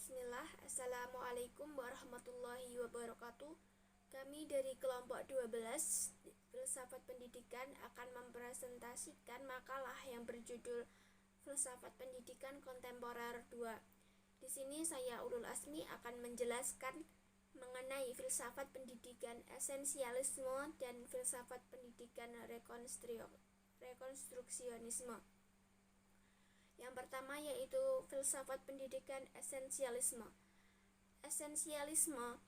Bismillah, Assalamualaikum warahmatullahi wabarakatuh. Kami dari kelompok 12 Filsafat Pendidikan akan mempresentasikan makalah yang berjudul Filsafat Pendidikan Kontemporer 2. Di sini saya Ulul Asmi akan menjelaskan mengenai filsafat pendidikan esensialisme dan filsafat pendidikan rekonstruksionisme. Yang pertama yaitu filsafat pendidikan esensialisme. Esensialisme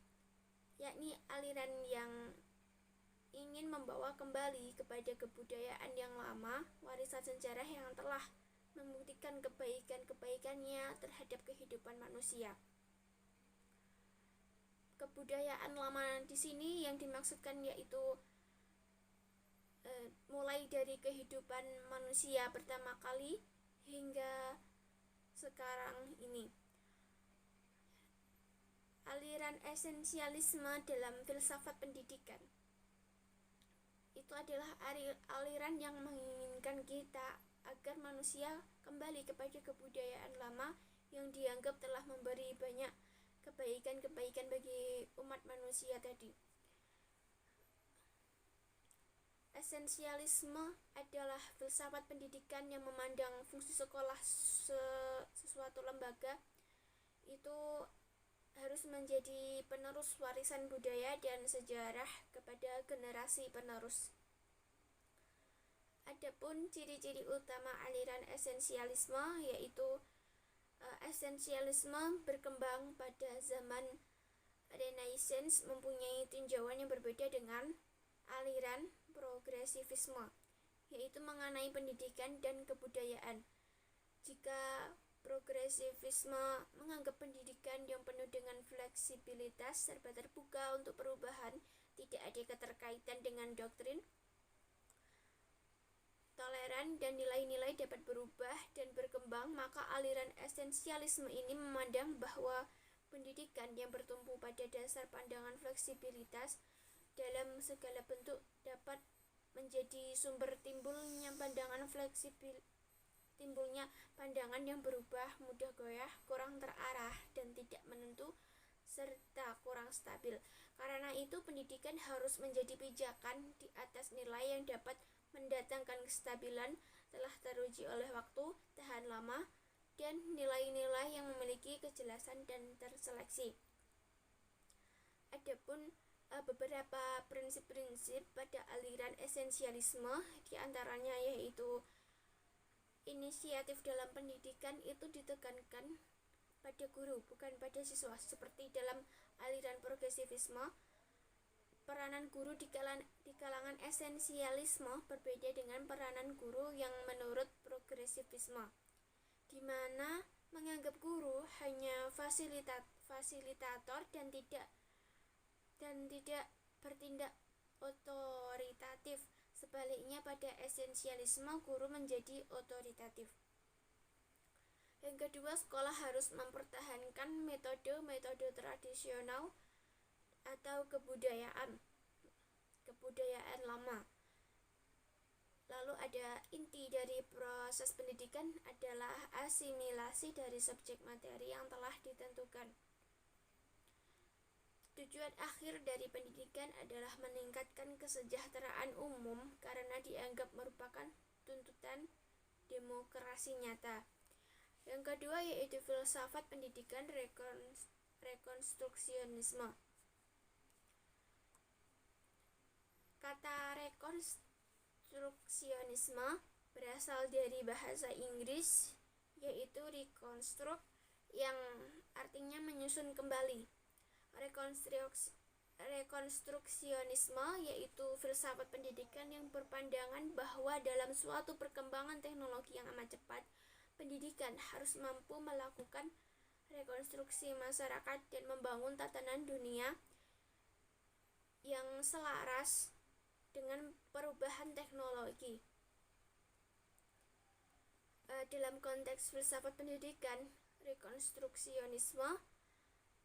yakni aliran yang ingin membawa kembali kepada kebudayaan yang lama, warisan sejarah yang telah membuktikan kebaikan-kebaikannya terhadap kehidupan manusia. Kebudayaan lama di sini yang dimaksudkan yaitu mulai dari kehidupan manusia pertama kali hingga sekarang ini. Aliran esensialisme dalam filsafat pendidikan itu adalah aliran yang menginginkan kita agar manusia kembali kepada kebudayaan lama yang dianggap telah memberi banyak kebaikan-kebaikan bagi umat manusia tadi. Esensialisme adalah filsafat pendidikan yang memandang fungsi sekolah sesuatu lembaga itu harus menjadi penerus warisan budaya dan sejarah kepada generasi penerus. Adapun ciri-ciri utama aliran esensialisme yaitu esensialisme berkembang pada zaman Renaissance, mempunyai tinjauan yang berbeda dengan aliran progresivisme, yaitu mengenai pendidikan dan kebudayaan. Jika progresivisme menganggap pendidikan yang penuh dengan fleksibilitas, serba terbuka untuk perubahan, tidak ada keterkaitan dengan doktrin, toleran dan nilai-nilai dapat berubah dan berkembang, maka aliran esensialisme ini memandang bahwa pendidikan yang bertumpu pada dasar pandangan fleksibilitas dalam segala bentuk dapat menjadi sumber timbulnya pandangan yang berubah, mudah goyah, kurang terarah, dan tidak menentu, serta kurang stabil. Karena itu pendidikan harus menjadi pijakan di atas nilai yang dapat mendatangkan kestabilan, telah teruji oleh waktu, tahan lama, dan nilai-nilai yang memiliki kejelasan dan terseleksi. Adapun beberapa prinsip-prinsip pada aliran esensialisme, diantaranya yaitu inisiatif dalam pendidikan itu ditekankan pada guru, bukan pada siswa. Seperti dalam aliran progresivisme, peranan guru di kalangan esensialisme berbeda dengan peranan guru yang menurut progresivisme, di mana menganggap guru hanya fasilitator dan tidak bertindak otoritatif. Sebaliknya pada esensialisme guru menjadi otoritatif. Yang kedua, sekolah harus mempertahankan metode tradisional atau kebudayaan lama. Lalu ada inti dari proses pendidikan adalah asimilasi dari subjek materi yang telah ditentukan. Tujuan akhir dari pendidikan adalah meningkatkan kesejahteraan umum karena dianggap merupakan tuntutan demokrasi nyata. Yang kedua yaitu filsafat pendidikan rekonstruksionisme. Kata rekonstruksionisme berasal dari bahasa Inggris yaitu reconstruct yang artinya menyusun kembali. Rekonstruksionisme yaitu filsafat pendidikan yang berpandangan bahwa dalam suatu perkembangan teknologi yang amat cepat, pendidikan harus mampu melakukan rekonstruksi masyarakat dan membangun tatanan dunia yang selaras dengan perubahan teknologi. Dalam konteks filsafat pendidikan, rekonstruksionisme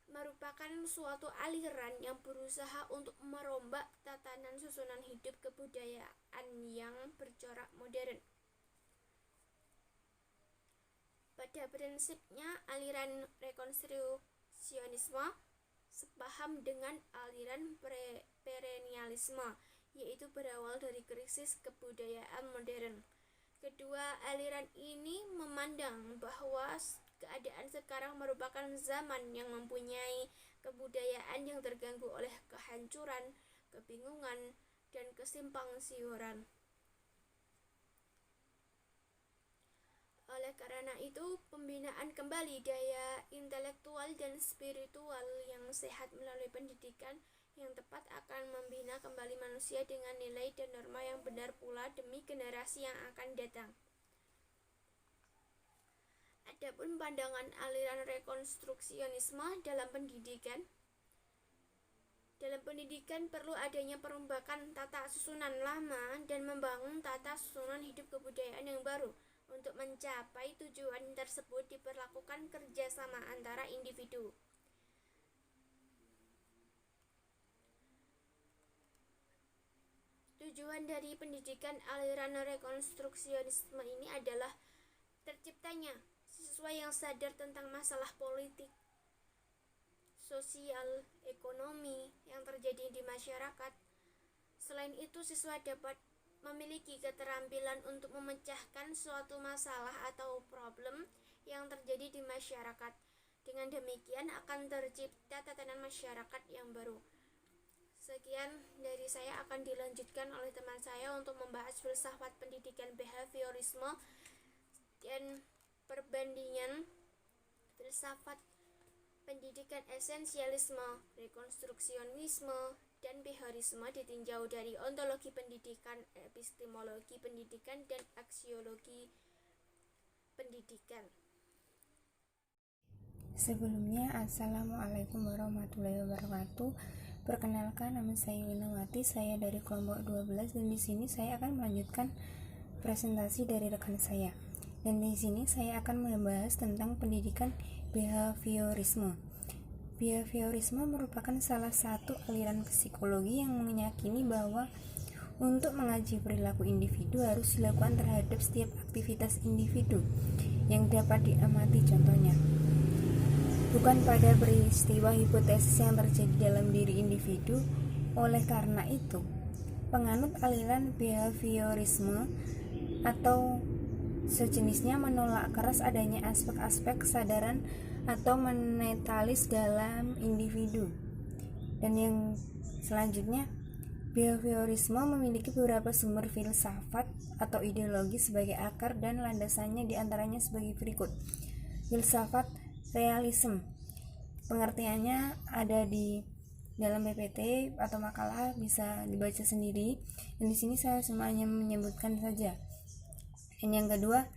merupakan suatu aliran yang berusaha untuk merombak tatanan susunan hidup kebudayaan yang bercorak modern. Pada prinsipnya, aliran rekonstruksionisme sepaham dengan aliran perennialisme, yaitu berawal dari krisis kebudayaan modern. Kedua aliran ini memandang bahwa keadaan sekarang merupakan zaman yang mempunyai kebudayaan yang terganggu oleh kehancuran, kebingungan, dan kesimpang-siuran. Oleh karena itu, pembinaan kembali daya intelektual dan spiritual yang sehat melalui pendidikan yang tepat akan membina kembali manusia dengan nilai dan norma yang benar pula demi generasi yang akan datang. Adapun pandangan aliran rekonstruksionisme dalam pendidikan perlu adanya perombakan tata susunan lama dan membangun tata susunan hidup kebudayaan yang baru. Untuk mencapai tujuan tersebut diperlakukan kerjasama antara individu. Tujuan dari pendidikan aliran rekonstruksionisme ini adalah terciptanya siswa yang sadar tentang masalah politik, sosial, ekonomi yang terjadi di masyarakat. Selain itu, siswa dapat memiliki keterampilan untuk memecahkan suatu masalah atau problem yang terjadi di masyarakat. Dengan demikian akan tercipta tatanan masyarakat yang baru. Sekian dari saya, akan dilanjutkan oleh teman saya untuk membahas filsafat pendidikan behaviorisme dan perbandingan filsafat pendidikan esensialisme, rekonstruksionisme, dan behaviorisme ditinjau dari ontologi pendidikan, epistemologi pendidikan, dan aksiologi pendidikan. Sebelumnya, Assalamualaikum warahmatullahi wabarakatuh. Perkenalkan, nama saya Winawati, saya dari kelompok 12 dan di sini saya akan melanjutkan presentasi dari rekan saya. Dan di sini saya akan membahas tentang pendidikan behaviorisme. Behaviorisme merupakan salah satu aliran psikologi yang meyakini bahwa untuk mengaji perilaku individu harus dilakukan terhadap setiap aktivitas individu yang dapat diamati, contohnya bukan pada peristiwa hipotesis yang terjadi dalam diri individu. Oleh karena itu, penganut aliran behaviorisme atau sejenisnya menolak keras adanya aspek-aspek kesadaran atau menetalis dalam individu. Dan yang selanjutnya, behaviorisme memiliki beberapa sumber filsafat atau ideologi sebagai akar dan landasannya diantaranya sebagai berikut. Filsafat realisme, pengertiannya ada di dalam PPT atau makalah, bisa dibaca sendiri. Dan di sini saya hanya menyebutkan saja. Dan yang kedua,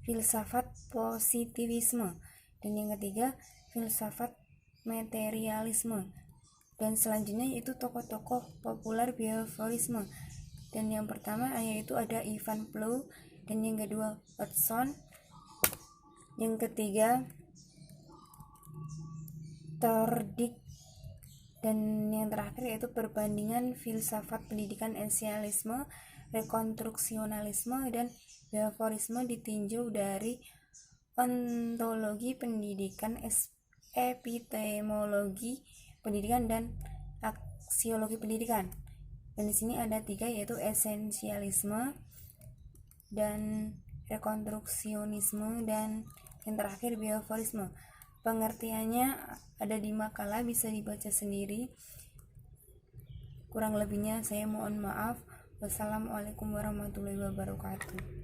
filsafat positivisme. Dan yang ketiga, filsafat materialisme. Dan selanjutnya itu tokoh-tokoh populer behaviorisme. Dan yang pertama yaitu ada Ivan Plow, dan yang kedua Watson, yang ketiga Thorndike, dan yang terakhir yaitu perbandingan filsafat pendidikan esensialisme, rekonstruksionalisme, dan behaviorisme ditinjau dari ontologi pendidikan, epistemologi pendidikan, dan aksiologi pendidikan. Dan di sini ada 3 yaitu esensialisme dan rekonstruksionisme dan yang terakhir behaviorisme. Pengertiannya ada di makalah, bisa dibaca sendiri. Kurang lebihnya saya mohon maaf. Wassalamualaikum warahmatullahi wabarakatuh.